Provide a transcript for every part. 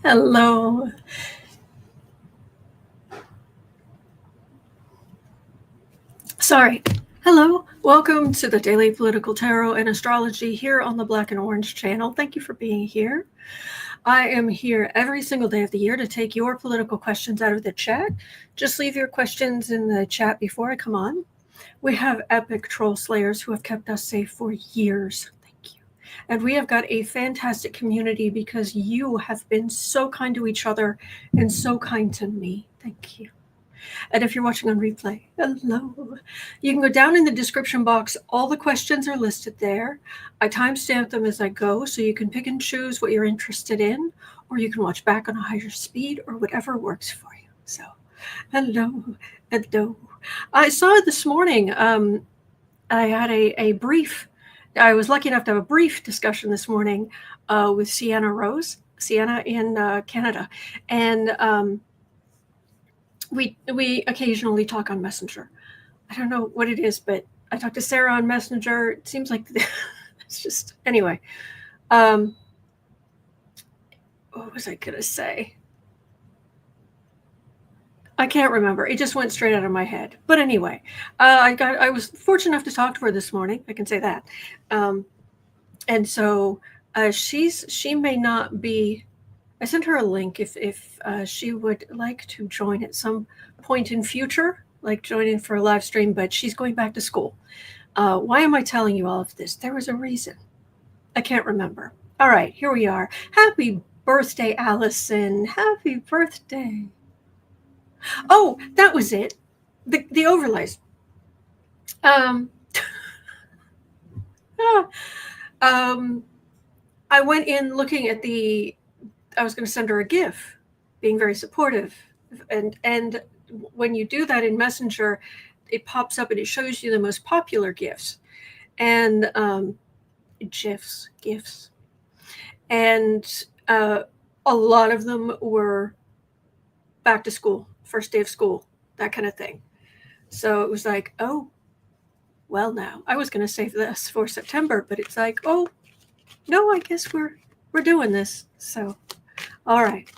Hello. Sorry. Hello. Welcome to the Daily Political Tarot and Astrology here on the Black and Orange channel. Thank you for being here. I am here every single day of the year to take your political questions out of the chat. Just leave your questions in the chat before I come on. We have epic troll slayers who have kept us safe for years. Thank you. And we have got a fantastic community because you have been so kind to each other and so kind to me. Thank you. And if you're watching on replay, hello. You can go down in the description box. All the questions are listed there. I timestamp them as I go, so you can pick and choose what you're interested in, or you can watch back on a higher speed, or whatever works for you. So, hello. I saw this morning, I had a brief, I was lucky enough to have a brief discussion this morning with Sienna in Canada. And we occasionally talk on Messenger. I don't know what it is, but I talk to Sarah on Messenger. It seems like it's just, anyway. What was I going to say? I can't remember. It just went straight out of my head. But anyway, I was fortunate enough to talk to her this morning. I can say that. And so she may not be. I sent her a link if she would like to join at some point in future, like join in for a live stream, but she's going back to school. Why am I telling you all of this? There was a reason. I can't remember. All right, here we are. Happy birthday, Allison. Happy birthday. Oh, that was it. The overlays. I went in looking at I was going to send her a GIF, being very supportive. And when you do that in Messenger, it pops up and it shows you the most popular GIFs. And GIFs. And a lot of them were back to school, first day of school, that kind of thing. So it was like, oh, well, now I was going to save this for September, but it's like, oh, no, I guess we're doing this. So, all right.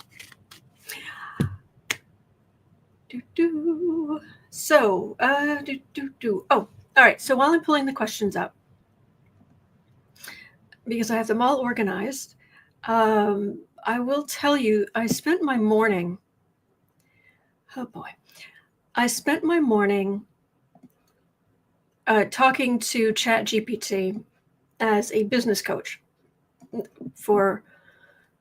So, oh, all right. So while I'm pulling the questions up, because I have them all organized, I will tell you, I spent my morning, talking to ChatGPT as a business coach for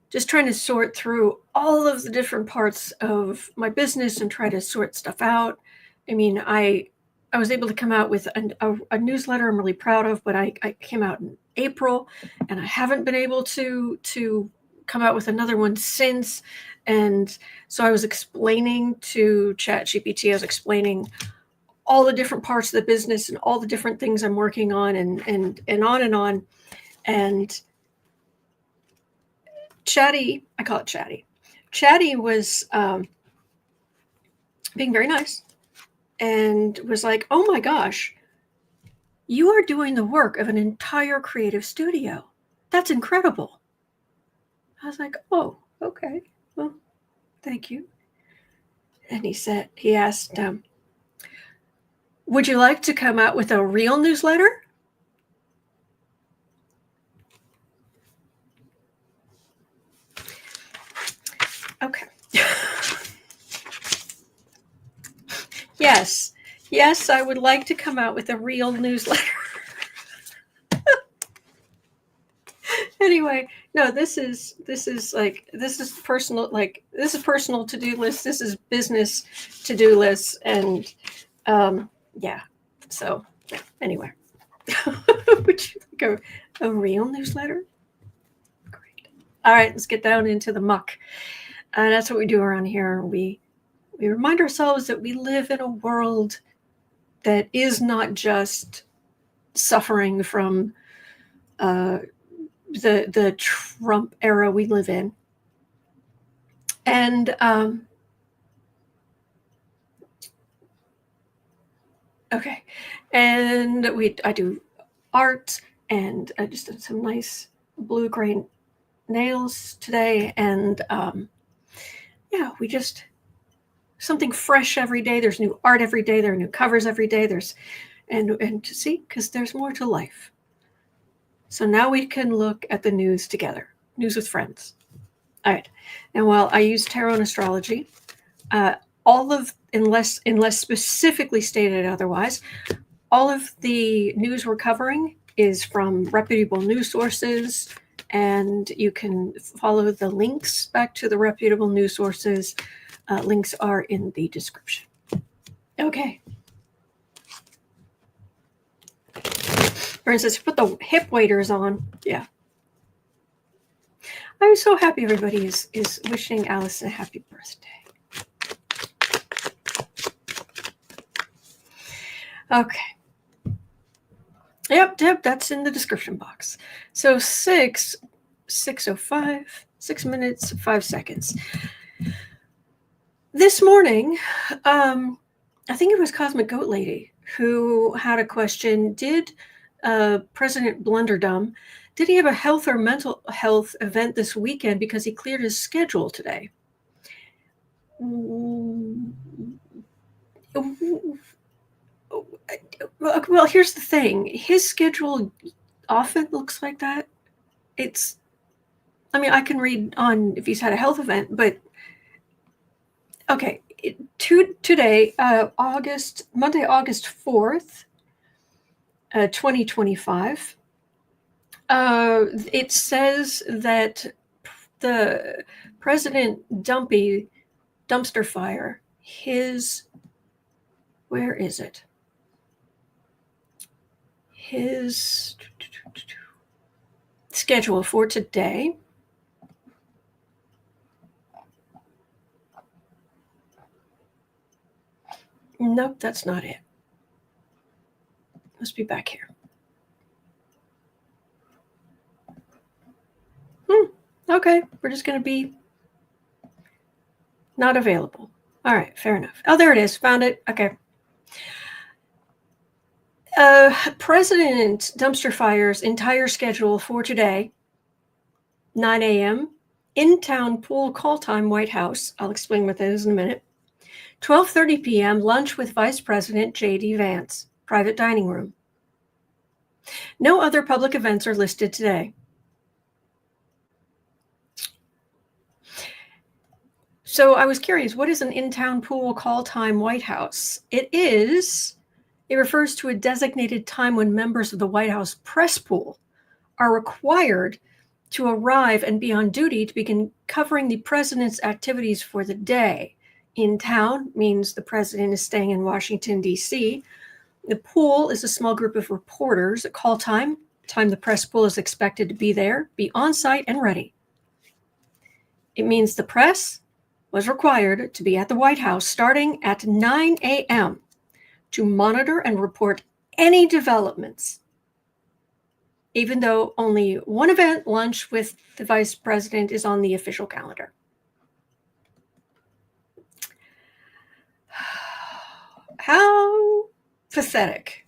just trying to sort through all of the different parts of my business and try to sort stuff out. I mean, I was able to come out with a newsletter I'm really proud of, but I came out in April, and I haven't been able to come out with another one since. And so I was explaining to ChatGPT, I was explaining all the different parts of the business and all the different things I'm working on and on and on. And Chatty, I call it Chatty. Chatty was being very nice and was like, oh my gosh, you are doing the work of an entire creative studio. That's incredible. I was like, oh, okay. Well, thank you. And he asked, would you like to come out with a real newsletter? Okay. Yes, I would like to come out with a real newsletter. Anyway, no, this is personal, this is personal to-do list. This is business to-do list. And yeah. So yeah, anyway. Would you like a real newsletter? Great. All right, let's get down into the muck. That's what we do around here. We remind ourselves that we live in a world that is not just suffering from the Trump era we live in. And okay, and I do art, and I just did some nice blue-gray nails today, and yeah, we just, something fresh every day. There's new art every day. There are new covers every day. And to see, because there's more to life. So now we can look at the news together. News with friends. All right. And while I use tarot and astrology, all of, unless specifically stated otherwise, all of the news we're covering is from reputable news sources, and you can follow the links back to the reputable news sources. Links are in the description. Okay. For instance, put the hip waders on. Yeah. I'm so happy everybody is wishing Alice a happy birthday. Okay. Yep, that's in the description box. So 6:05, 6 minutes, 5 seconds. This morning, I think it was Cosmic Goat Lady who had a question. Did President Blunderdum, did he have a health or mental health event this weekend because he cleared his schedule today? Well, here's the thing. His schedule often looks like that. I mean, I can read on if he's had a health event, but okay. Today, Monday, August 4th, 2025, it says that the President Dumpy dumpster fire, where is it? His schedule for today. Nope, that's not it. Must be back here. Okay, we're just going to be not available. All right, fair enough. Oh, there it is. Found it. Okay. President Dumpster Fire's entire schedule for today, 9 a.m., in-town pool call time, White House. I'll explain what that is in a minute. 12:30 p.m., lunch with Vice President J.D. Vance, private dining room. No other public events are listed today. So I was curious, what is an in-town pool call time White House? It refers to a designated time when members of the White House press pool are required to arrive and be on duty to begin covering the president's activities for the day. In town means the president is staying in Washington, D.C. The pool is a small group of reporters. At call time the press pool is expected to be there, be on site and ready. It means the press was required to be at the White House starting at 9 a.m. to monitor and report any developments, even though only one event, lunch with the vice president, is on the official calendar. How pathetic.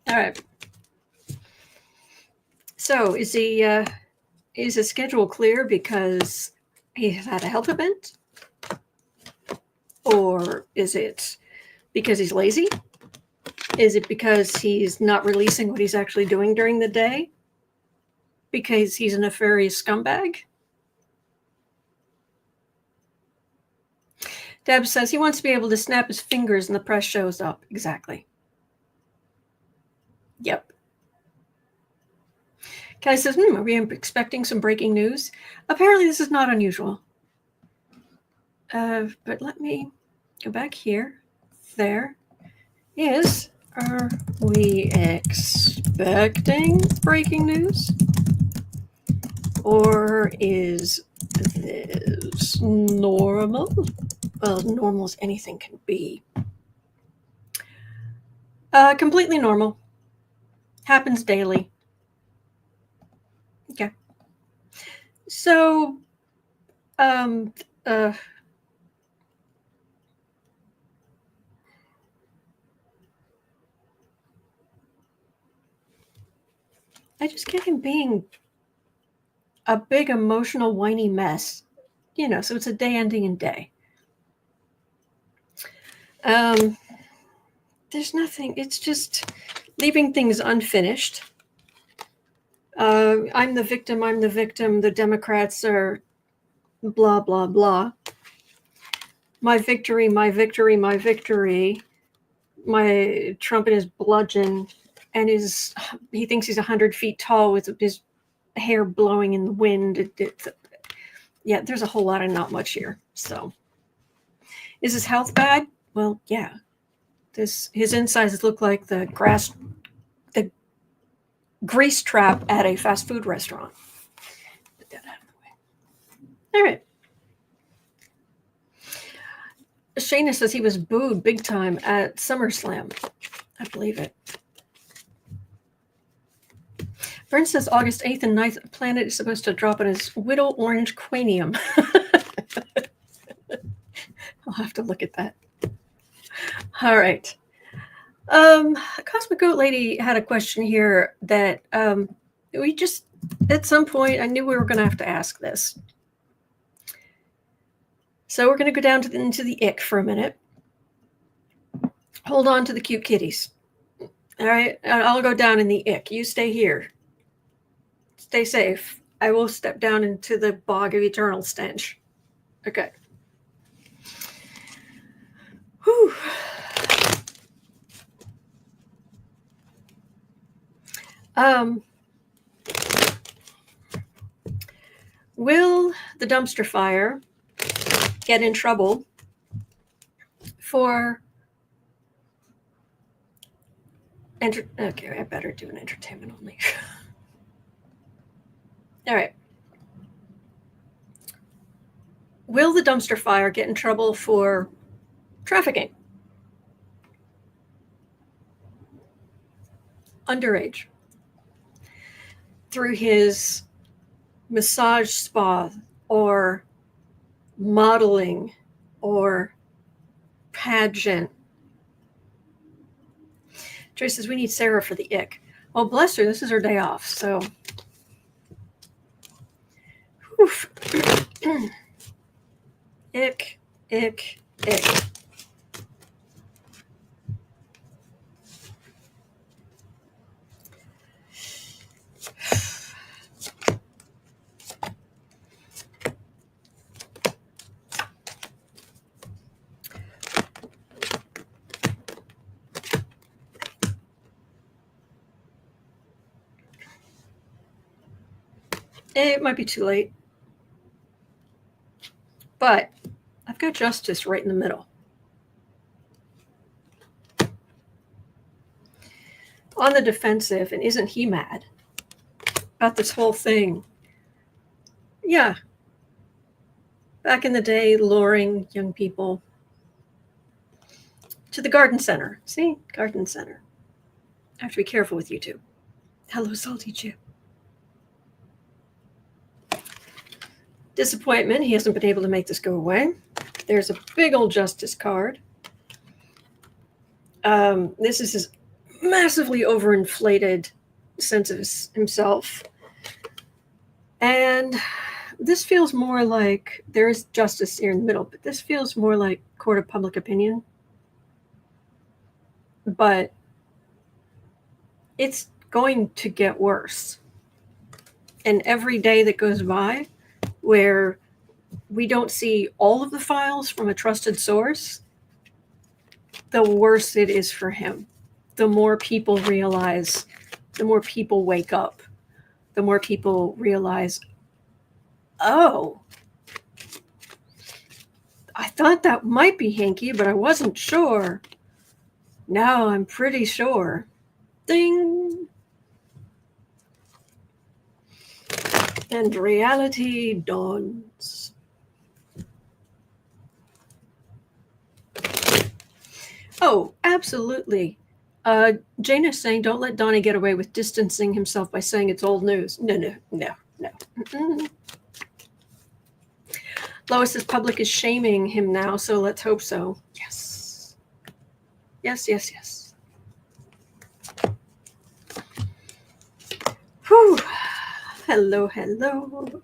All right. So is his schedule clear because he has had a health event? Or is it because he's lazy? Is it because he's not releasing what he's actually doing during the day? Because he's a nefarious scumbag? Deb says he wants to be able to snap his fingers and the press shows up. Exactly. Yep. Kelly says, are we expecting some breaking news? Apparently this is not unusual. But let me go back here. There is, are we expecting breaking news? Or is this normal? Well, normal as anything can be. Completely normal. Happens daily. Okay. So, I just get him being a big emotional whiny mess, so it's a day ending in day. There's nothing, it's just leaving things unfinished. I'm the victim, the Democrats are blah, blah, blah. My victory, my victory, my victory. My Trump and his bludgeon, and he thinks he's 100 feet tall with his hair blowing in the wind. Yeah, there's a whole lot of not much here. So, is his health bad? Well, yeah. His insides look like the grease trap at a fast food restaurant. Put that out of the way. All right. Shayna says he was booed big time at SummerSlam. I believe it. Vern says August 8th and 9th, a planet is supposed to drop on his Whittle Orange Quanium. I'll have to look at that. All right. Cosmic Goat Lady had a question here that we just, at some point, I knew we were going to have to ask this. So we're going to go down into the ick for a minute. Hold on to the cute kitties. All right, I'll go down in the ick. You stay here. Stay safe. I will step down into the bog of eternal stench. Okay. Whew. Will the dumpster fire get in trouble for okay, I better do an entertainment only. All right. Will the dumpster fire get in trouble for trafficking? Underage. Through his massage spa or modeling or pageant. Trace says we need Sarah for the ick. Well, bless her, this is her day off, so. Oof. Ick, ick, ick. It might be too late. But I've got justice right in the middle. On the defensive, and isn't he mad about this whole thing? Yeah. Back in the day, luring young people to the garden center. See? Garden center. I have to be careful with YouTube. Hello, Salty Chip. Disappointment. He hasn't been able to make this go away. There's a big old justice card. This is his massively overinflated sense of himself. And this feels more like, there is justice here in the middle, but this feels more like court of public opinion. But it's going to get worse. And every day that goes by where we don't see all of the files from a trusted source, the worse it is for him. The more people realize, the more people wake up, the more people realize, oh, I thought that might be hinky, but I wasn't sure. Now I'm pretty sure. Ding. And reality dawns. Oh, absolutely. Jane is saying, don't let Donnie get away with distancing himself by saying it's old news. No. Mm-mm. Lois says public is shaming him now, so let's hope so. Yes. Whew. Hello, hello.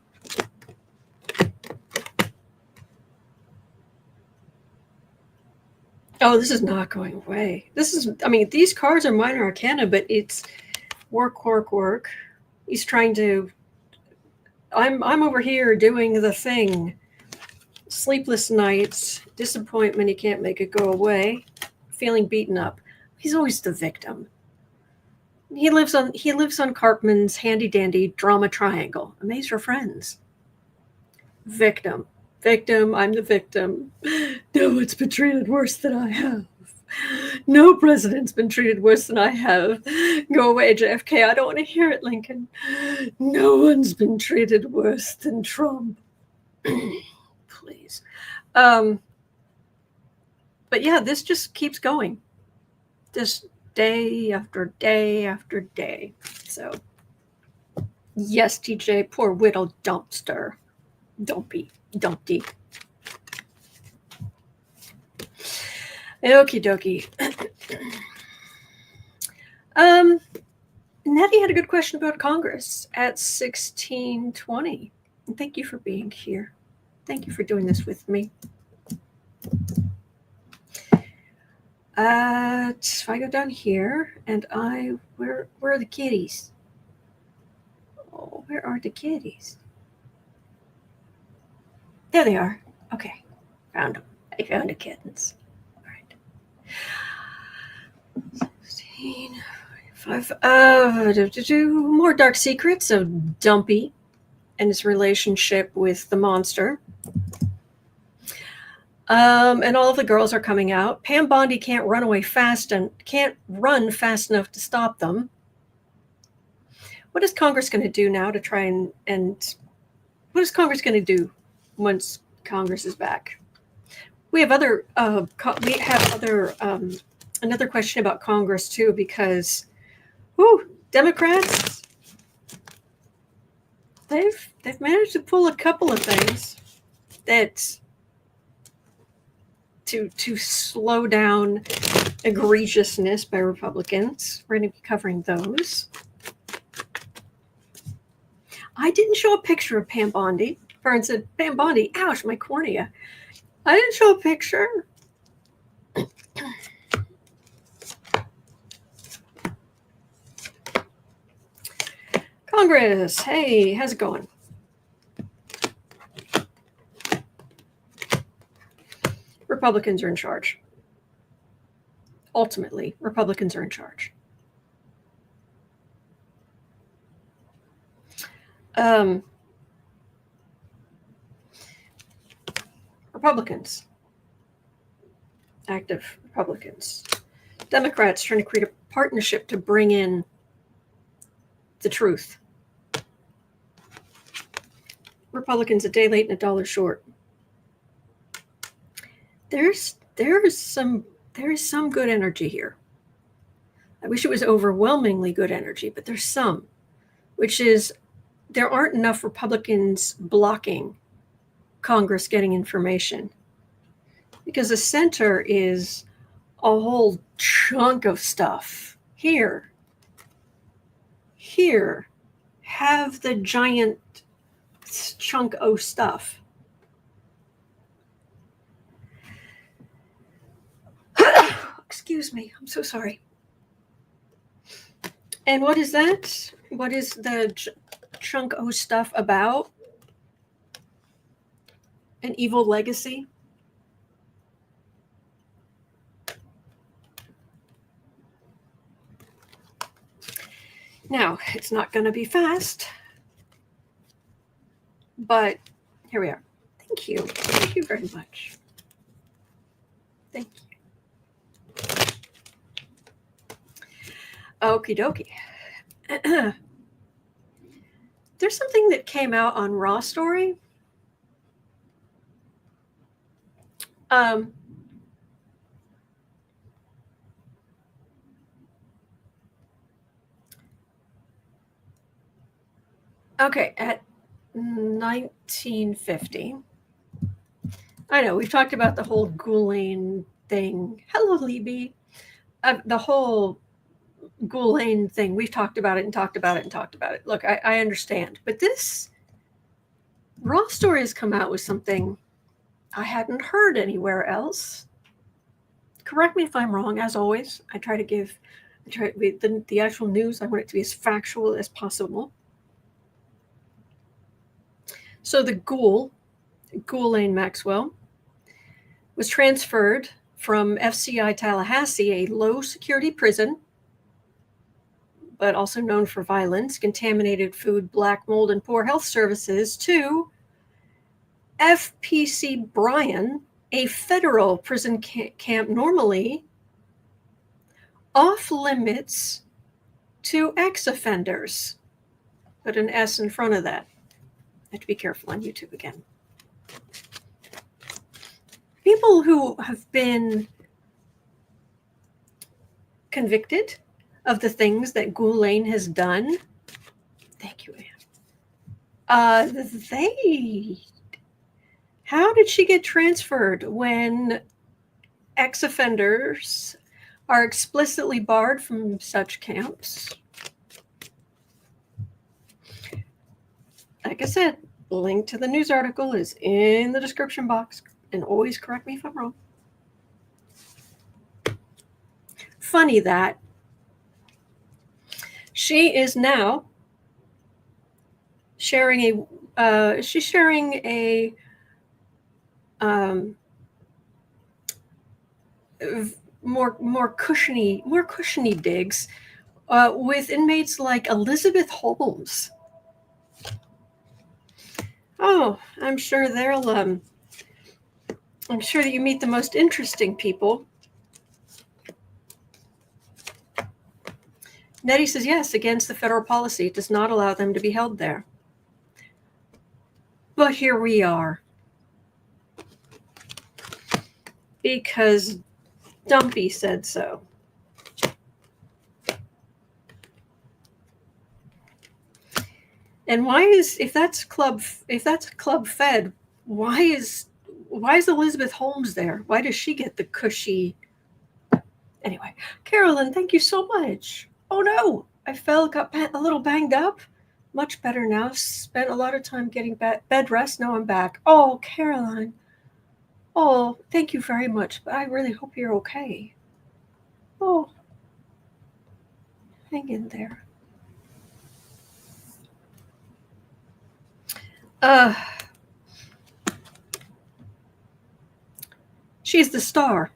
Oh, this is not going away. These cards are minor arcana, but it's work. He's trying to. I'm over here doing the thing. Sleepless nights, disappointment. He can't make it go away. Feeling beaten up. He's always the victim. He lives on Cartman's handy dandy drama triangle, and these are friends. Victim. I'm the victim. No one's been treated worse than I have. No president's been treated worse than I have. Go away, JFK. I don't want to hear it, Lincoln. No one's been treated worse than Trump. Please. But yeah, this just keeps going. Just day after day after day. So, yes, TJ, poor widow dumpster. Dumpy. Okie dokie. Nettie had a good question about Congress at 1620. Thank you for being here. Thank you for doing this with me. If I go down here and where are the kitties? Oh, where are the kitties? There they are. Okay, found them. I found the kittens. All right. 16, 5. More dark secrets of Dumpy and his relationship with the monster. And all of the girls are coming out. Pam Bondi can't run fast enough to stop them. What is Congress going to do now to try and what is Congress going to do once Congress is back? We have another question about Congress too, because Democrats, they've managed to pull a couple of things that to slow down egregiousness by Republicans. We're going to be covering those. I didn't show a picture of Pam Bondi. Fern said, Pam Bondi, ouch, my cornea. I didn't show a picture. Congress, hey, how's it going? Republicans are in charge. Ultimately, Republicans are in charge. Republicans, active Republicans. Democrats trying to create a partnership to bring in the truth. Republicans a day late and a dollar short. There is some good energy here. I wish it was overwhelmingly good energy, but there's some, which is there aren't enough Republicans blocking Congress getting information, because the center is a whole chunk of stuff. Here, have the giant chunk of stuff. Excuse me, I'm so sorry. And what is that? What is the chunk of stuff about? An evil legacy? Now, it's not going to be fast, but here we are. Thank you. Thank you very much. Thank you. Okie dokie. There's something that came out on Raw Story. Okay, at 1950. I know, we've talked about the whole Ghoulaine thing. Hello, Libby. The whole Ghoulaine thing. We've talked about it and talked about it and talked about it. Look, I understand. But this Raw Story has come out with something I hadn't heard anywhere else. Correct me if I'm wrong, as always. I try the actual news, I want it to be as factual as possible. So the Ghislaine Maxwell, was transferred from FCI Tallahassee, a low-security prison, but also known for violence, contaminated food, black mold, and poor health services, to FPC Bryan, a federal prison camp normally off limits to ex-offenders. Put an S in front of that. I have to be careful on YouTube again. People who have been convicted of the things that Ghoulaine has done. Thank you, Anne. How did she get transferred when ex-offenders are explicitly barred from such camps? Like I said, link to the news article is in the description box, and always correct me if I'm wrong. Funny that she is now sharing a more cushiony digs with inmates like Elizabeth Holmes. Oh, I'm sure I'm sure that you meet the most interesting people. Nettie says, yes, against the federal policy. It does not allow them to be held there. But here we are. Because Dumpy said so. And if that's club fed, why is Elizabeth Holmes there? Why does she get the cushy? Anyway, Carolyn, thank you so much. Oh no, got a little banged up. Much better now. Spent a lot of time getting bed rest. Now I'm back. Oh, Caroline. Oh, thank you very much. But I really hope you're okay. Oh, hang in there. She's the star.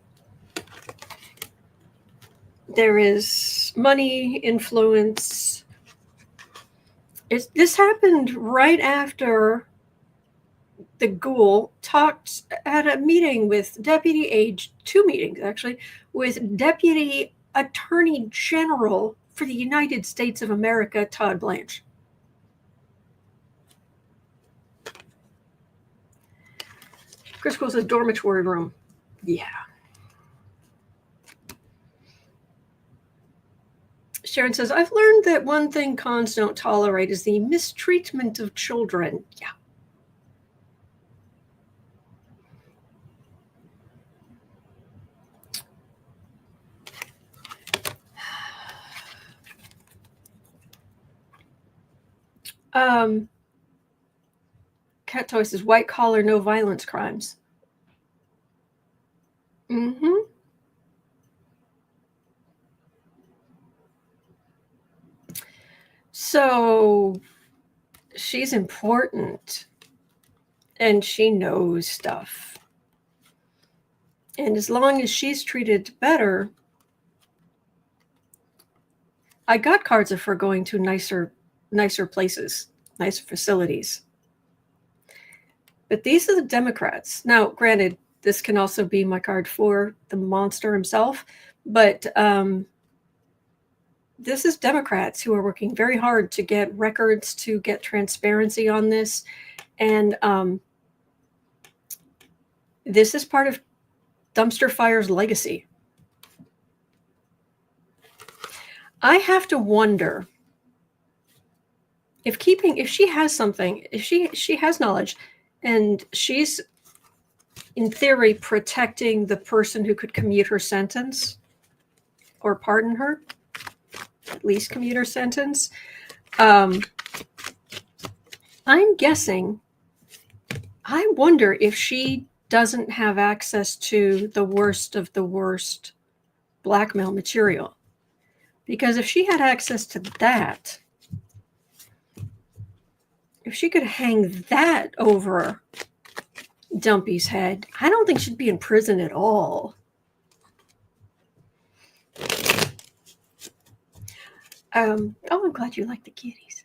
There is money, influence. This happened right after the ghoul talked at a meeting with two meetings actually, with Deputy Attorney General for the United States of America, Todd Blanche. Chris calls a dormitory room. Yeah. Sharon says, I've learned that one thing cons don't tolerate is the mistreatment of children. Yeah. Cat Toy says, white collar, no violence crimes. Mm-hmm. So she's important and she knows stuff. And as long as she's treated better, I got cards of her going to nicer places, nicer facilities. But these are the Democrats. Now, granted, this can also be my card for the monster himself, but this is Democrats who are working very hard to get records, to get transparency on this. And this is part of Dumpster Fire's legacy. I have to wonder if she has something, if she has knowledge, and she's, in theory, protecting the person who could commute her sentence or pardon her. at least commuter sentence. I'm guessing, I wonder if she doesn't have access to the worst of the worst blackmail material. Because if she had access to that, if she could hang that over Dumpy's head, I don't think she'd be in prison at all. Oh, I'm glad you like the kitties.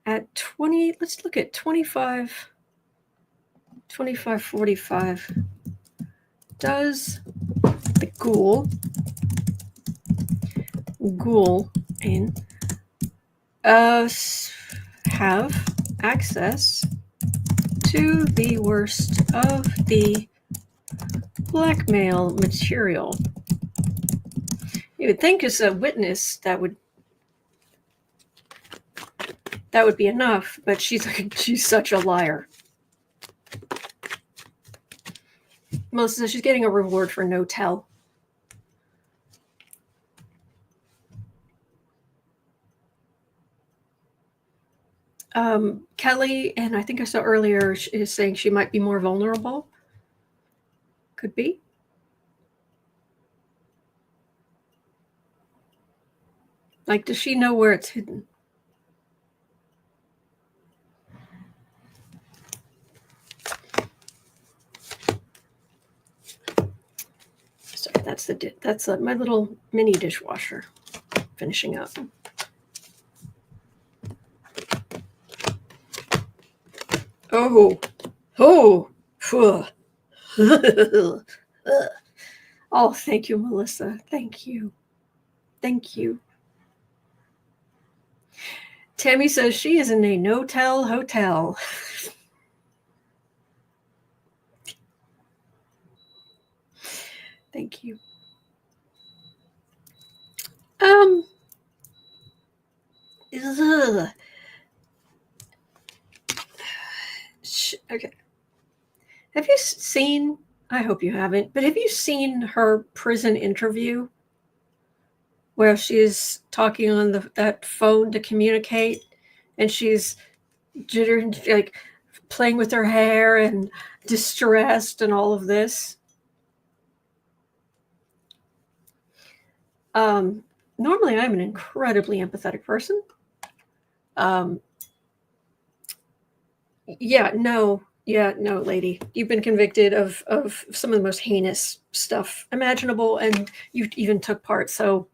At 20, let's look at 2545. Does the Ghoulaine have access to the worst of the blackmail material? You would think as a witness that would be enough, but she's such a liar. Melissa says she's getting a reward for no tell. Kelly, and I think I saw earlier, is saying she might be more vulnerable. Could be. Like, does she know where it's hidden? Sorry, that's my little mini dishwasher finishing up. Oh, oh, thank you, Melissa. Thank you. Tammy says she is in a no-tell hotel. Thank you. Okay. Have you seen, I hope you haven't, but have you seen her prison interview where she's talking on that phone to communicate, and she's jittering, like playing with her hair and distressed and all of this? Normally I'm an incredibly empathetic person. No, lady, you've been convicted of some of the most heinous stuff imaginable, and you even took part. So,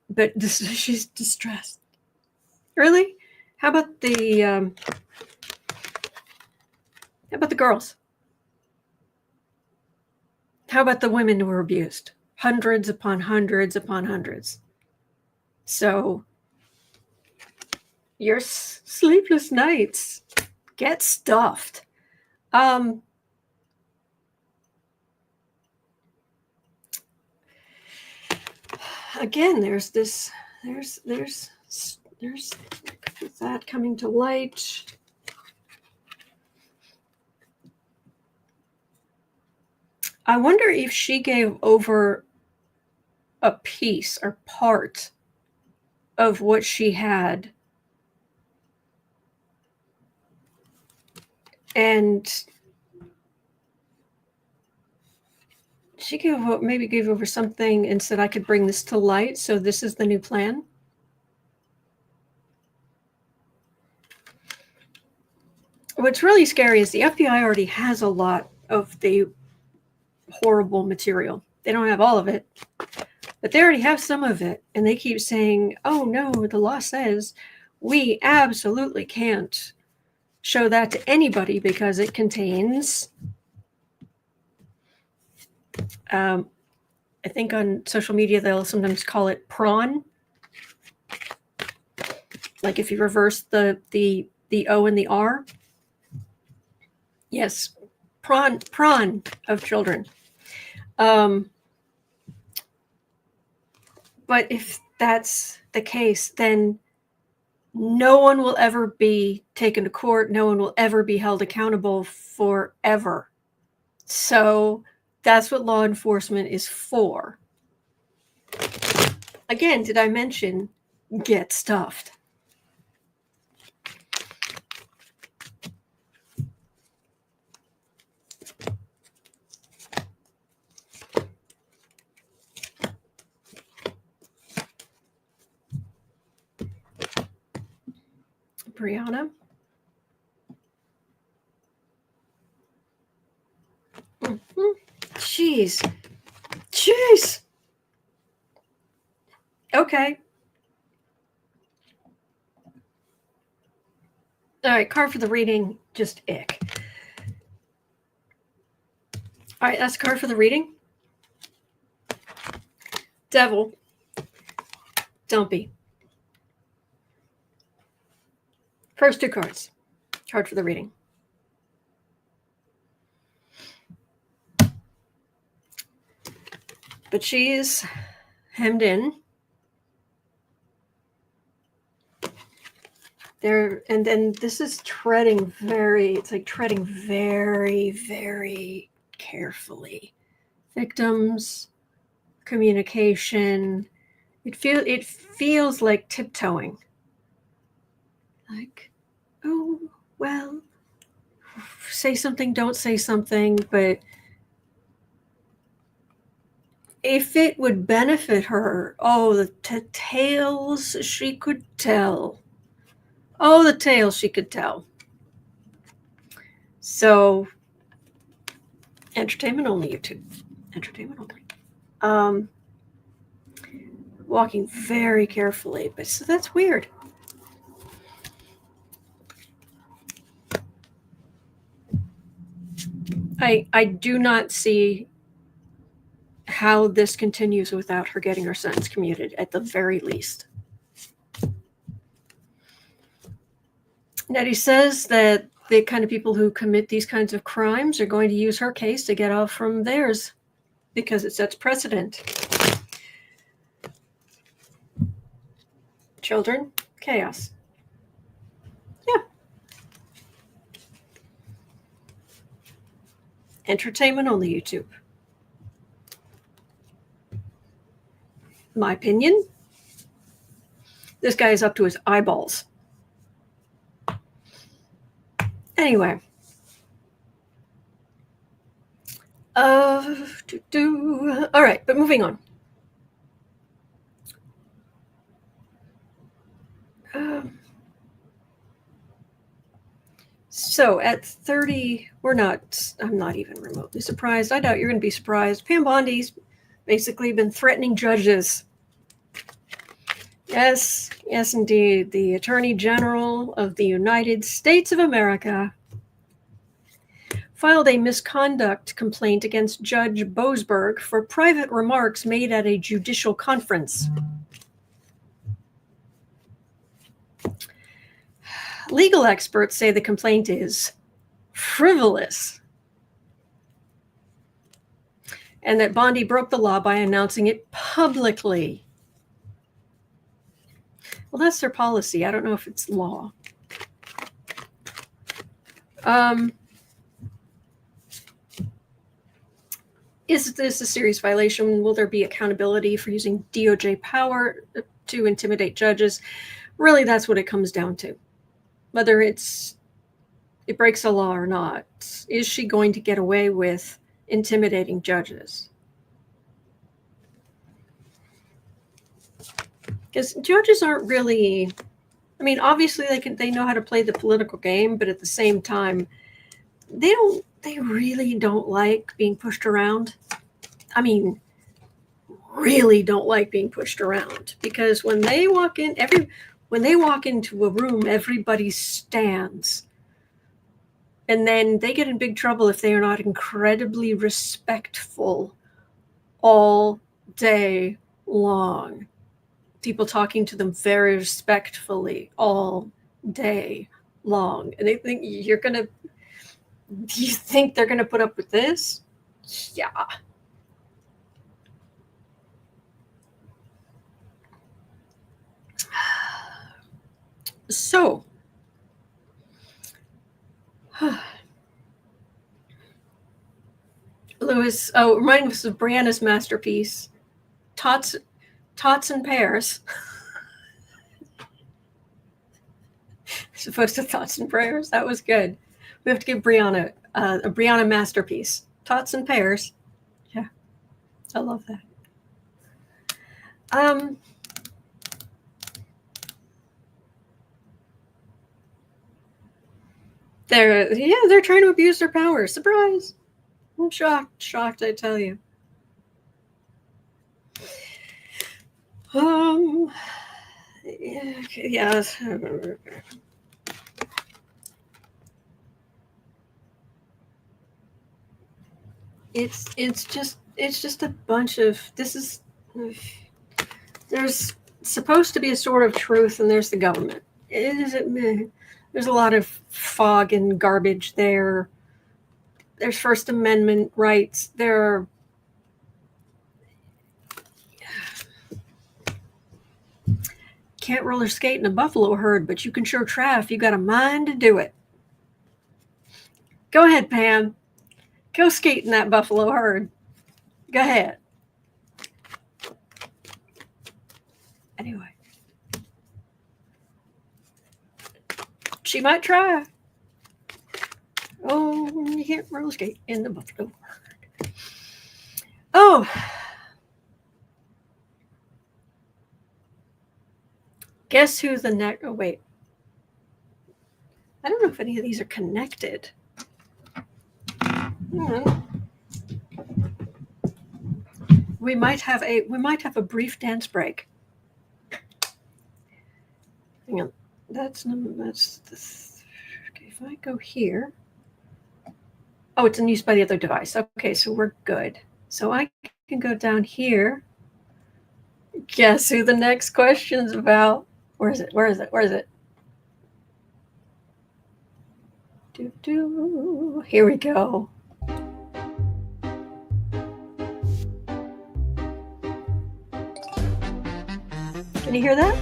but she's distressed. Really? How about the girls? How about the women who were abused? Hundreds upon hundreds upon hundreds. So your sleepless nights get stuffed. Again, there's that coming to light. I wonder if she gave over a piece or part of what she had, and she maybe gave over something and said, I could bring this to light, so this is the new plan. What's really scary is the FBI already has a lot of the horrible material. They don't have all of it, but they already have some of it, and they keep saying, oh no, the law says we absolutely can't show that to anybody because it contains, I think on social media they'll sometimes call it prawn. Like if you reverse the O and the R. Yes, prawn of children. But if that's the case, then no one will ever be taken to court. No one will ever be held accountable forever. So that's what law enforcement is for. Again, did I mention get stuffed? Brianna. Jeez. Jeez. Okay. All right, card for the reading, just ick. All right, that's a card for the reading. Devil. Dumpy. First two cards. Card for the reading. But she's hemmed in. There, and then this is treading very very carefully. Victims, communication. It feels like tiptoeing. Like, oh, well, say something, don't say something, but if it would benefit her, oh, the tales she could tell. Oh, the tales she could tell. So, entertainment only, YouTube. Entertainment only. Walking very carefully, but so that's weird. I do not see how this continues without her getting her sentence commuted, at the very least. Nettie says that the kind of people who commit these kinds of crimes are going to use her case to get off from theirs because it sets precedent. Children, chaos. Yeah. Entertainment only, YouTube. My opinion, this guy is up to his eyeballs. Anyway. All right, but moving on. So at 30, I'm not even remotely surprised. I doubt you're going to be surprised. Pam Bondi's basically been threatening judges. Yes, indeed. The Attorney General of the United States of America filed a misconduct complaint against Judge Boasberg for private remarks made at a judicial conference. Legal experts say the complaint is frivolous and that Bondi broke the law by announcing it publicly. Well, that's their policy. I don't know if it's law. Is this a serious violation? Will there be accountability for using DOJ power to intimidate judges? Really, that's what it comes down to. Whether it breaks the law or not. Is she going to get away with intimidating judges? Because judges aren't really, I mean, obviously they know how to play the political game, but at the same time, they really don't like being pushed around. I mean, really don't like being pushed around, because when they walk into a room, everybody stands. And then they get in big trouble if they are not incredibly respectful all day long. People talking to them very respectfully all day long. And they think do you think they're going to put up with this? Yeah. So, Lewis, remind us of Brianna's masterpiece. Todd tots and pears. As opposed to thoughts and prayers. That was good. We have to give Brianna a Brianna masterpiece. Tots and pears. Yeah, I love that. They're trying to abuse their power. Surprise! I'm shocked. I tell you. Yeah. It's just a bunch of there's supposed to be a sort of truth, and there's the government. There's a lot of fog and garbage there. There's First Amendment rights. There can't roller skate in a buffalo herd, but you can show traff. You got a mind to do it. Go ahead, Pam. Go skate in that buffalo herd. Go ahead. Anyway. She might try. Oh, you can't roller skate in the buffalo herd. Oh. Guess who the next... Oh, wait. I don't know if any of these are connected. We might have a brief dance break. Hang on. That's this. Okay, if I go here. Oh, it's in use by the other device. Okay, so we're good. So I can go down here. Guess who the next question's about? Where is it? Here we go. Can you hear that?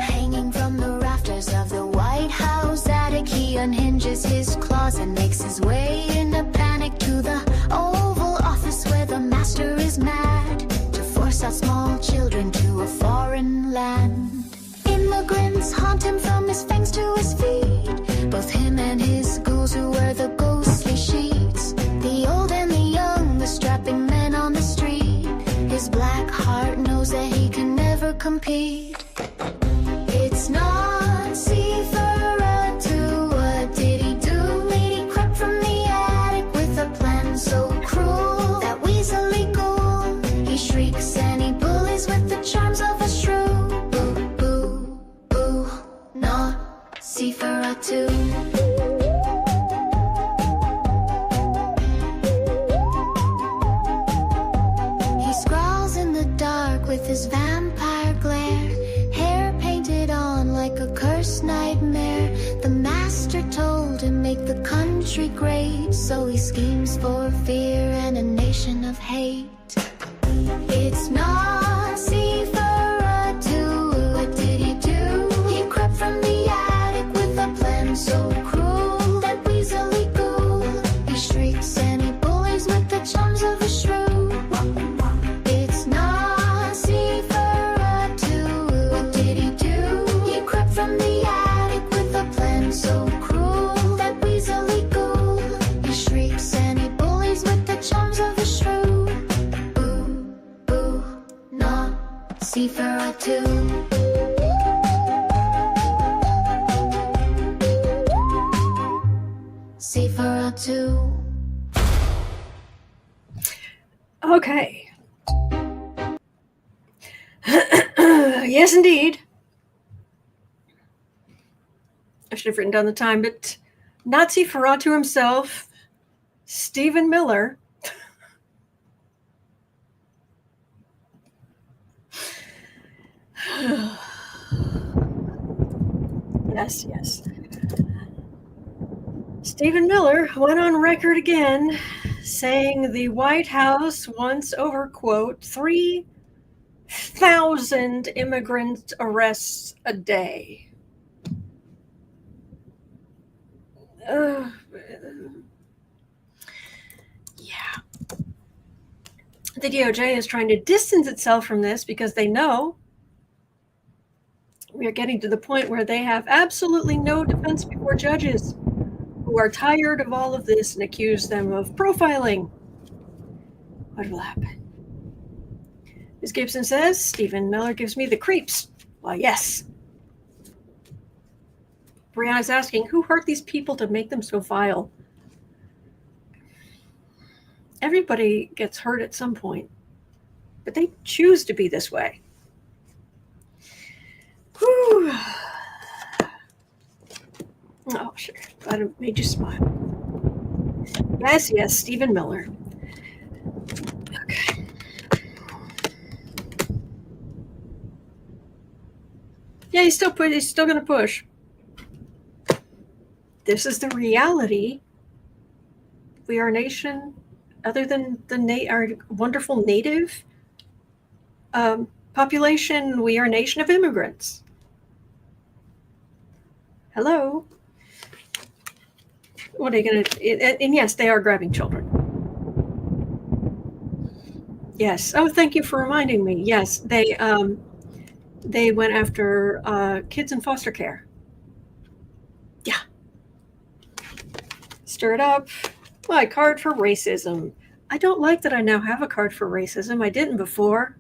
Hanging from the rafters of the White House attic, he unhinges his claws and makes his way in a panic to the Oval Office, where the master is mad to force out small children to a foreign land. Immigrants haunt him from his fangs to his feet, both him and his ghouls who wear the ghostly sheets. The old and the young, the strapping men on the street. His black heart knows that he can never compete. It's not Sephora, what did he do? Lady crept from the attic with a plan so cruel that weaselly ghoul. He shrieks and he bullies with the charms of a shrew. Boo, boo, boo, not Sephora too. With his vampire glare, hair painted on like a cursed nightmare. The master told him make the country great, so he schemes for fear and a nation of hate. It's not Sephora, what did he do? He crept from the attic with a plan so cruel that weaselly ghoul. He shrieks and he bullies with the charms of a shrew. So cruel that weaselly ghoul. He shrieks and he bullies with the charms of a shrew. Boo, boo, not Sephora too. Sephora too. Okay. Yes, indeed. I should have written down the time, but Nazi Ferrato himself, Stephen Miller. Yes. Stephen Miller went on record again saying the White House wants over, quote, 3,000 immigrant arrests a day. Yeah. The DOJ is trying to distance itself from this because they know we are getting to the point where they have absolutely no defense before judges who are tired of all of this and accuse them of profiling. What will happen? Ms. Gibson says, Stephen Miller gives me the creeps. Well, yes. Brianna's asking, who hurt these people to make them so vile? Everybody gets hurt at some point, but they choose to be this way. Whew. Oh, sure. Glad it made you smile. Yes, Stephen Miller. Okay. Yeah, he's still going to push. This is the reality. We are a nation, other than our wonderful native population, we are a nation of immigrants. Hello. What are you going to... And yes, they are grabbing children. Yes. Oh, thank you for reminding me. Yes, they went after kids in foster care. Yeah. Stir it up. My card for racism. I don't like that I now have a card for racism. I didn't before.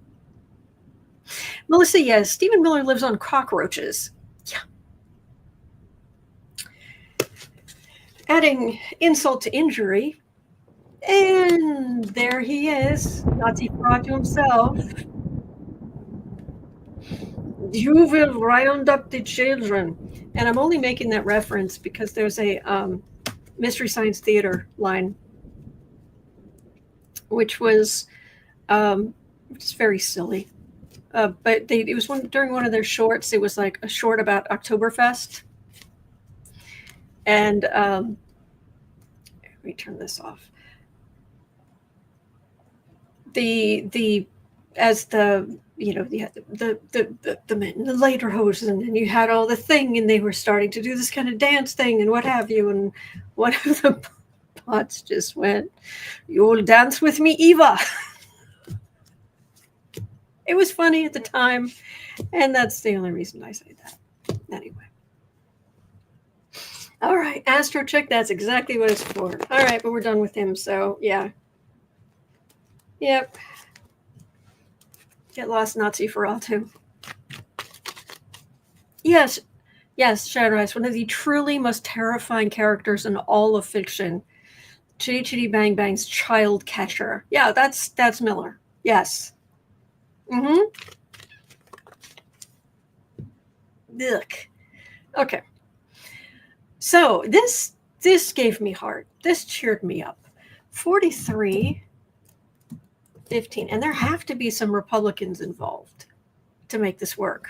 Melissa, yes, Stephen Miller lives on cockroaches. Yeah. Adding insult to injury. And there he is, Nazi fraud to himself. You will round up the children. And I'm only making that reference because there's a Mystery Science Theater line, which was very silly. But it was during one of their shorts. It was like a short about Oktoberfest. And let me turn this off. The men in the later hoses, and you had all the thing, and they were starting to do this kind of dance thing and what have you, and one of the pots just went, "You'll dance with me, Eva." It was funny at the time, and that's the only reason I say that. Anyway. All right, Astro Chick, that's exactly what it's for. All right, but we're done with him, so yeah. Yep. Get lost, Nazi for all too. Yes, Shadow Ice, one of the truly most terrifying characters in all of fiction. Chitty Chitty Bang Bang's child catcher. Yeah, that's Miller. Yes. Mm-hmm. Ugh. Okay. So this gave me heart. This cheered me up. 43-15, and there have to be some Republicans involved to make this work.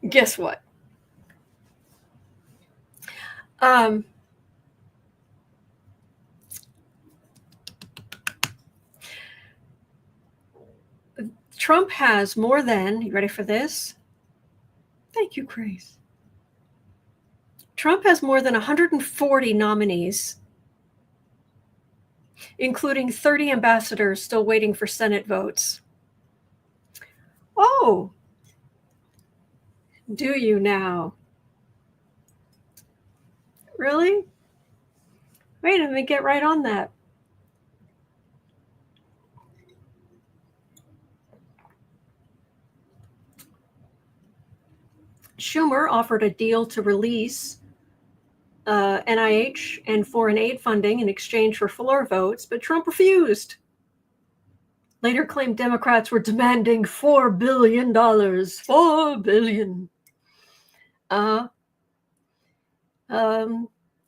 Guess what? Trump has more than, you ready for this? Thank you, Grace. Trump has more than 140 nominees, including 30 ambassadors still waiting for Senate votes. Oh, do you now? Really? Wait, let me get right on that. Schumer offered a deal to release NIH and foreign aid funding in exchange for floor votes, but Trump refused. Later claimed Democrats were demanding $4 billion. $4 billion.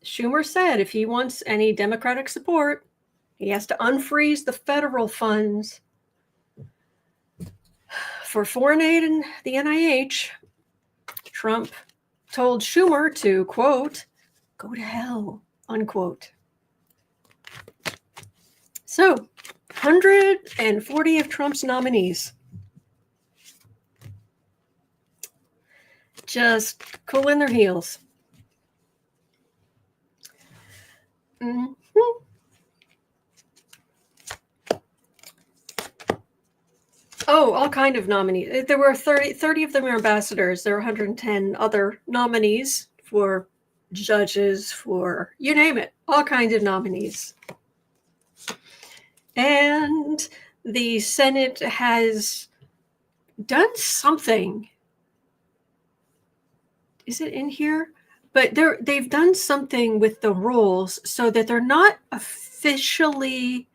Schumer said if he wants any Democratic support, he has to unfreeze the federal funds for foreign aid and the NIH. Trump told Schumer to, quote, go to hell, unquote. So, 140 of Trump's nominees just cooling their heels. Mhm. Oh, all kind of nominees. There were 30 of them are ambassadors. There are 110 other nominees for judges, for you name it, all kinds of nominees. And the Senate has done something. Is it in here? But they've done something with the rules so that they're not officially,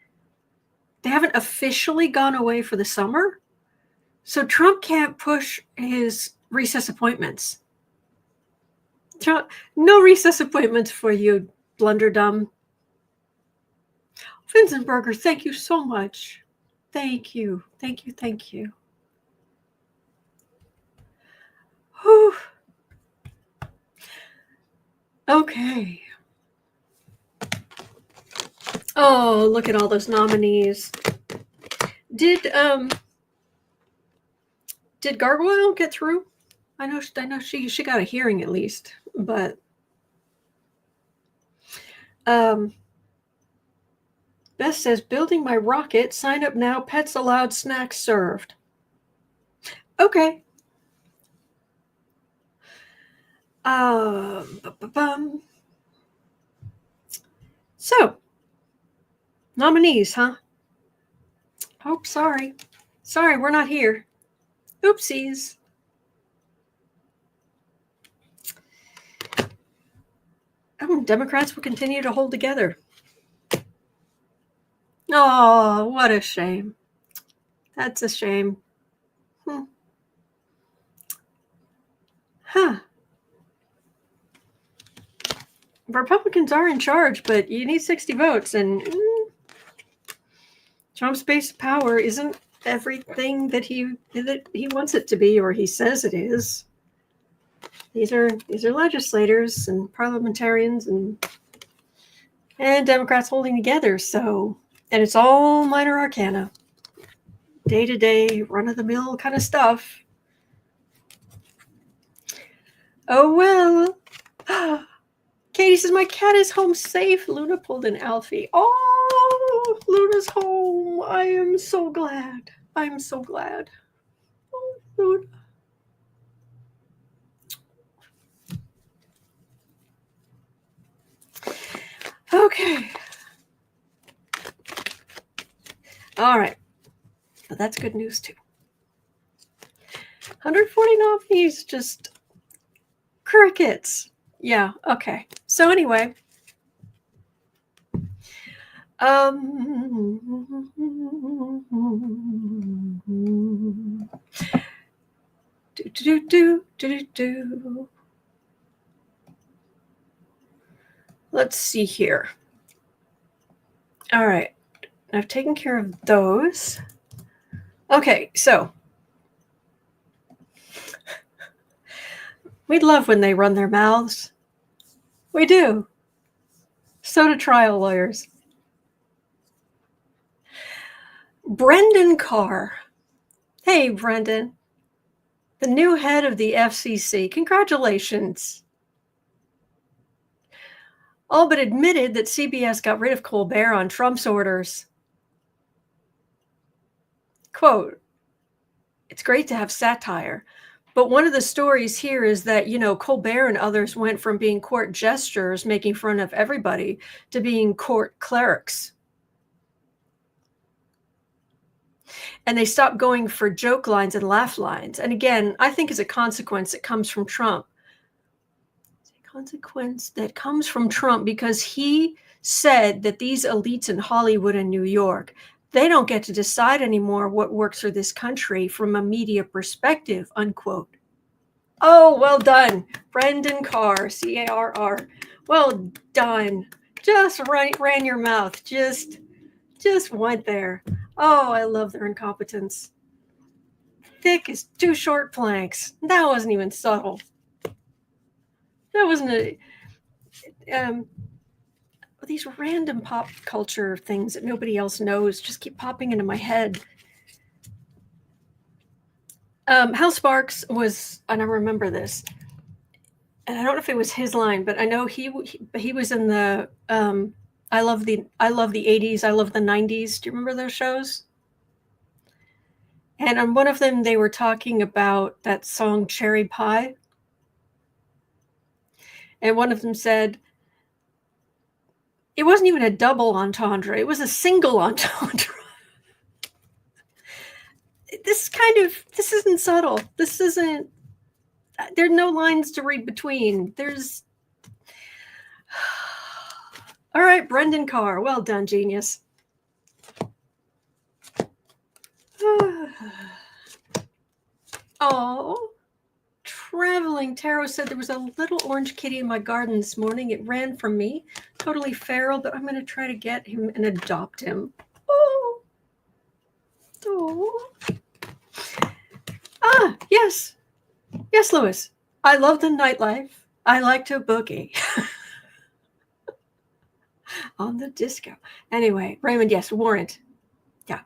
they haven't officially gone away for the summer. So Trump can't push his recess appointments. Trump, no recess appointments for you, blunderdum. Finzenberger, thank you so much. Thank you. Thank you. Thank you. Whew. Okay. Oh, look at all those nominees. Did Gargoyle get through? I know she got a hearing at least, but Beth says, building my rocket, sign up now, pets allowed, snacks served. Okay. So, nominees, huh? Oh, sorry. Sorry, we're not here. Oopsies. Democrats will continue to hold together. Oh, what a shame. That's a shame. Huh. Republicans are in charge, but you need 60 votes, and Trump's base of power isn't everything that he wants it to be, or he says it is. These are legislators and parliamentarians and Democrats holding together. So, and it's all minor arcana, day-to-day, run-of-the-mill kind of stuff. Oh well. Katie says, my cat is home safe. Luna pulled an Alfie. Oh, Luna's home. I am so glad. I'm so glad. Oh, Luna. Okay. All right. But that's good news, too. 140 nominees, just crickets. Yeah, okay. So anyway, Let's see here. All right, I've taken care of those. Okay, so we love when they run their mouths. We do. So do trial lawyers. Brenden Carr. Hey, Brenden. The new head of the FCC. Congratulations. All but admitted that CBS got rid of Colbert on Trump's orders. Quote, it's great to have satire. But one of the stories here is that, Colbert and others went from being court jesters, making fun of everybody, to being court clerics. And they stopped going for joke lines and laugh lines. And again, I think as a consequence, it comes from Trump. It's a consequence that comes from Trump because he said that these elites in Hollywood and New York, they don't get to decide anymore what works for this country from a media perspective, unquote. Oh, well done. Brenden Carr, C-A-R-R. Well done. Just ran your mouth. Just went there. Oh, I love their incompetence. Thick as two short planks. That wasn't even subtle. That wasn't these random pop culture things that nobody else knows just keep popping into my head. Hal Sparks was, and I remember this, and I don't know if it was his line, but I know he was in the I love the 80s. I love the 90s. Do you remember those shows? And on one of them, they were talking about that song Cherry Pie. And one of them said, it wasn't even a double entendre. It was a single entendre. This isn't subtle. This isn't, there are no lines to read between. There's, all right, Brenden Carr. Well done, genius. Oh, Traveling Tarot said there was a little orange kitty in my garden this morning. It ran from me, totally feral, but I'm going to try to get him and adopt him. Oh. Ah, yes. Yes, Louis. I love the nightlife. I like to boogie. On the disco. Anyway, Raymond, yes, warrant. Yeah.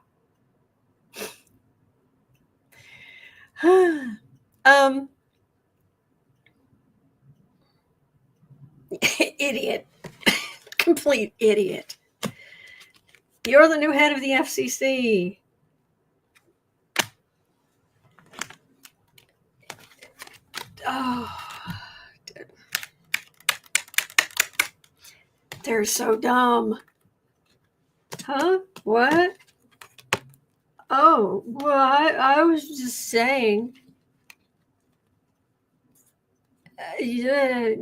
Idiot. Complete idiot. You're the new head of the FCC. Oh, they're so dumb. Huh? What? Oh, well, I was just saying. Yeah,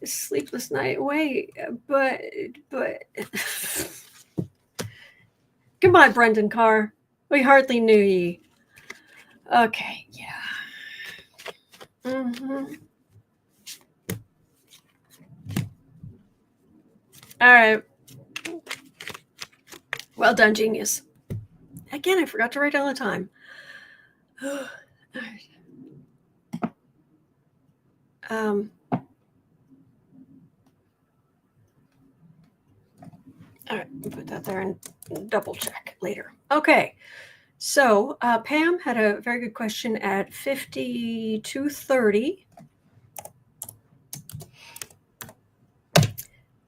sleepless night. Wait, but. Goodbye, Brenden Carr. We hardly knew ye. Okay, yeah. Mm-hmm. All right. Well done, genius. Again, I forgot to write down the time. All right. All right, put that there and double check later. Okay, so Pam had a very good question at 52:30.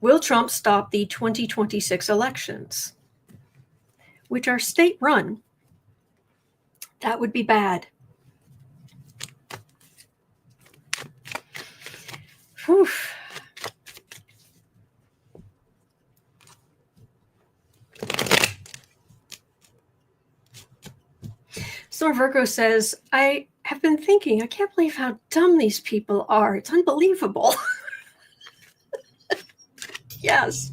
Will Trump stop the 2026 elections, which are state-run? That would be bad. Whew. Sor Virgo says, I have been thinking, I can't believe how dumb these people are. It's unbelievable. Yes.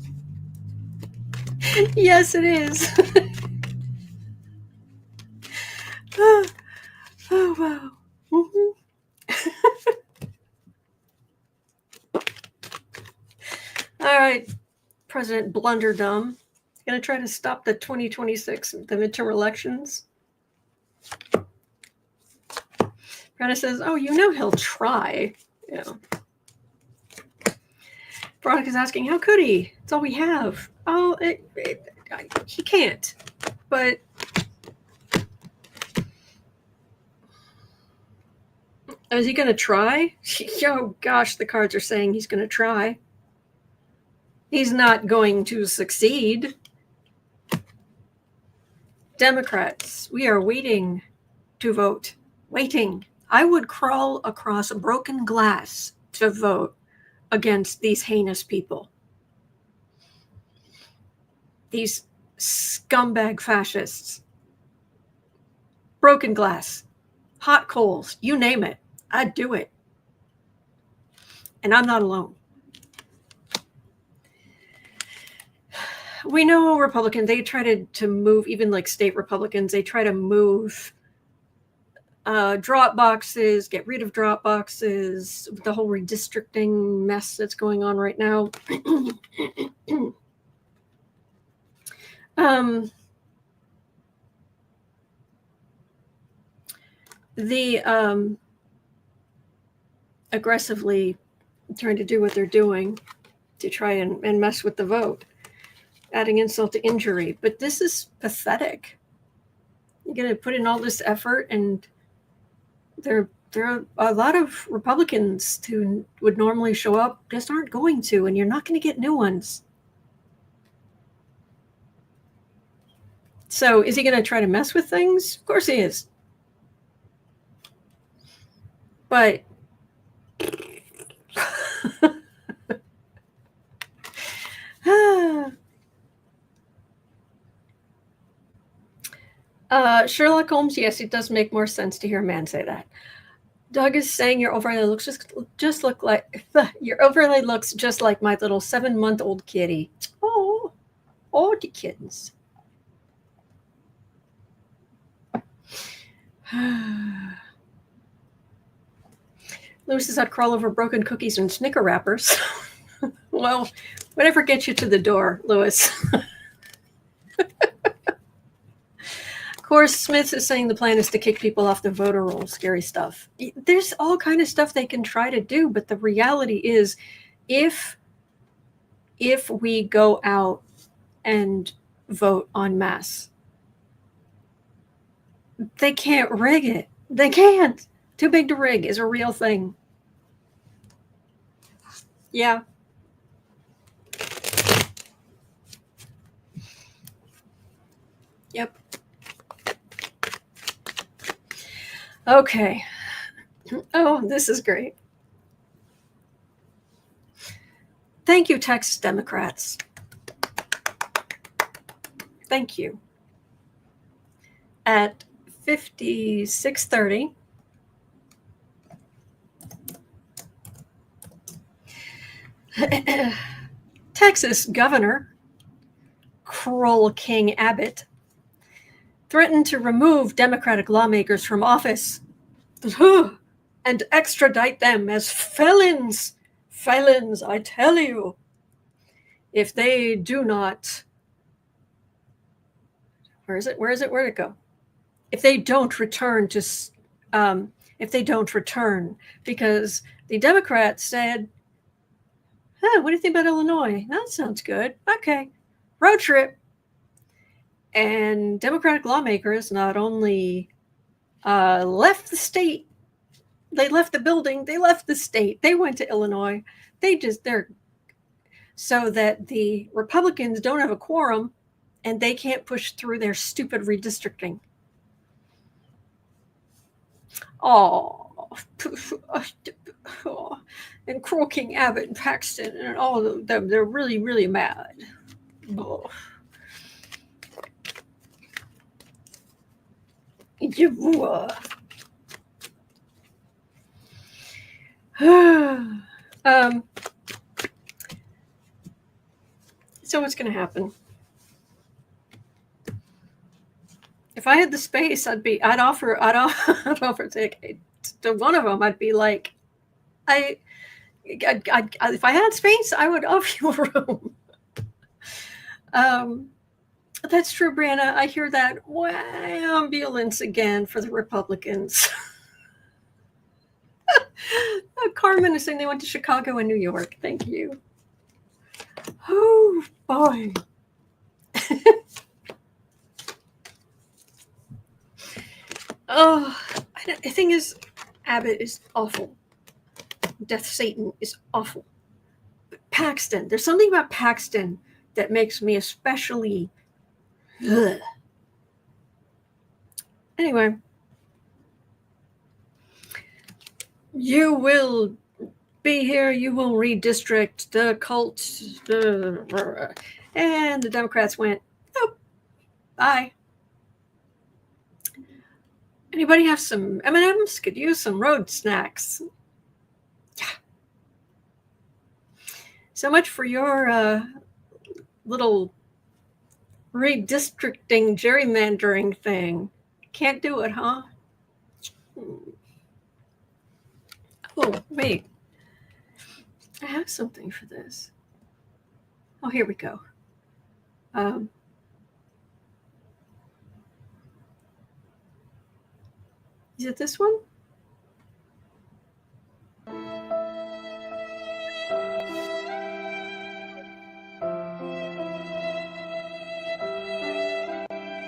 Yes, it is. Oh, wow. Mm-hmm. All right, President Blunderdum, going to try to stop the 2026, the midterm elections. Brenna says, oh, you know he'll try. Yeah. Veronica's asking, how could he? It's all we have. Oh, he can't. But is he going to try? Oh, gosh, the cards are saying he's going to try. He's not going to succeed. Democrats, we are waiting to vote. Waiting. I would crawl across broken glass to vote against these heinous people. These scumbag fascists. Broken glass. Hot coals. You name it. I'd do it. And I'm not alone. We know Republicans, they try to move, even like state Republicans, they try to move drop boxes, get rid of drop boxes, the whole redistricting mess that's going on right now. The aggressively trying to do what they're doing to try and mess with the vote, adding insult to injury. But this is pathetic. You're going to put in all this effort, and there are a lot of Republicans who would normally show up just aren't going to, and you're not going to get new ones. So is he going to try to mess with things? Of course he is. But Sherlock Holmes, yes, it does make more sense to hear a man say that. Doug is saying your overlay looks just look like your overlay looks just like my little 7-month-old kitty. Oh, the kittens. Lewis says I'd crawl over broken cookies and Snicker wrappers. Well, whatever gets you to the door, Lewis. Of course, Smith is saying the plan is to kick people off the voter roll. Scary stuff. There's all kind of stuff they can try to do, but the reality is, if we go out and vote en masse, they can't rig it. They can't. Too big to rig is a real thing. Yeah. Yep. Okay. Oh, this is great. Thank you, Texas Democrats. Thank you. At 56:30, Texas Governor Kroll King Abbott threatened to remove Democratic lawmakers from office and extradite them as felons. Felons, I tell you. If they do not, where'd it go? If they don't return because the Democrats said, what do you think about Illinois? That sounds good. Okay. Road trip. And Democratic lawmakers not only left the state, they left the building, they left the state, they went to Illinois. They're so that the Republicans don't have a quorum and they can't push through their stupid redistricting. And Kroll King Abbott and Paxton and all of them, they're really, really mad. Oh. So what's going to happen? If I had the space, I'd offer to one of them. I'd be like, if I had space, I would offer you a room. That's true, Brianna. I hear that ambulance again for the Republicans. Carmen is saying they went to Chicago and New York. Thank you. Oh, boy. The thing is, Abbott is awful. Death Satan is awful. But Paxton, there's something about Paxton that makes me especially... Ugh. Anyway, you will be here, you will redistrict the cult, and the Democrats went, nope, bye. Anybody have some M&Ms? Could use some road snacks. Yeah. So much for your little redistricting, gerrymandering thing. Can't do it, huh? Oh, wait. I have something for this. Oh, here we go. Is it this one?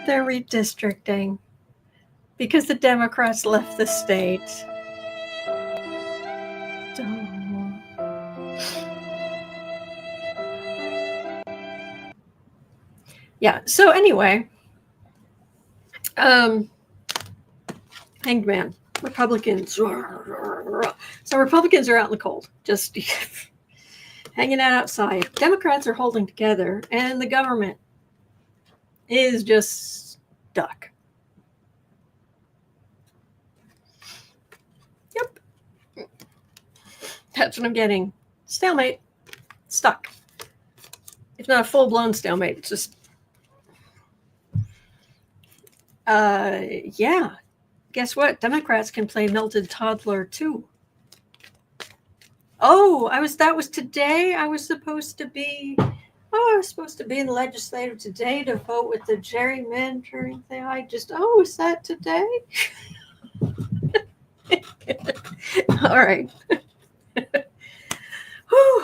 They're redistricting because the Democrats left the state. Yeah, so anyway, Hanged man. Republicans. So Republicans are out in the cold, just hanging out outside. Democrats are holding together, and the government is just stuck. Yep. That's what I'm getting. Stalemate. Stuck. It's not a full-blown stalemate. It's just, yeah. Guess what? Democrats can play melted toddler too. Oh, that was today. I was supposed to be in the legislature today to vote with the gerrymandering thing. Is that today? All right.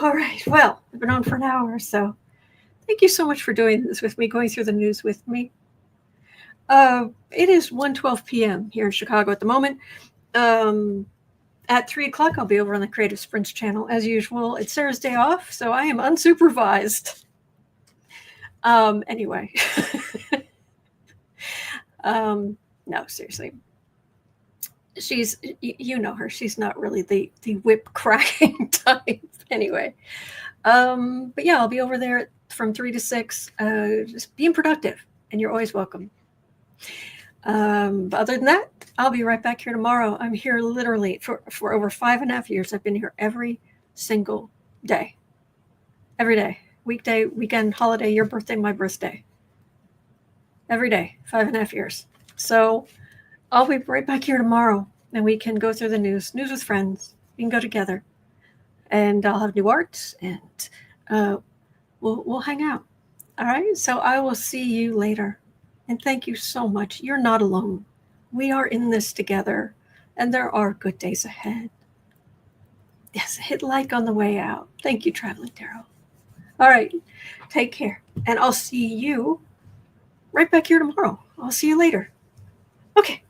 All right. Well, I've been on for an hour or so. Thank you so much for doing this with me, going through the news with me. It is 1:12 p.m. here in Chicago at the moment. At 3 o'clock, I'll be over on the Creative Sprints channel. As usual, it's Sarah's day off, so I am unsupervised. Anyway. No, seriously. You know her. She's not really the whip cracking type. Anyway. But yeah, I'll be over there from 3 to 6, just being productive, and you're always welcome. But other than that, I'll be right back here tomorrow. I'm here literally for over 5.5 years. I've been here every single day. Every day. Weekday, weekend, holiday, your birthday, my birthday. Every day, 5.5 years. So I'll be right back here tomorrow, and we can go through the news with friends. We can go together, and I'll have new art, and we'll hang out. All right. So I will see you later. And thank you so much. You're not alone. We are in this together, and there are good days ahead. Yes, hit like on the way out. Thank you, Traveling Tarot. All right, take care, and I'll see you right back here tomorrow. I'll see you later. Okay.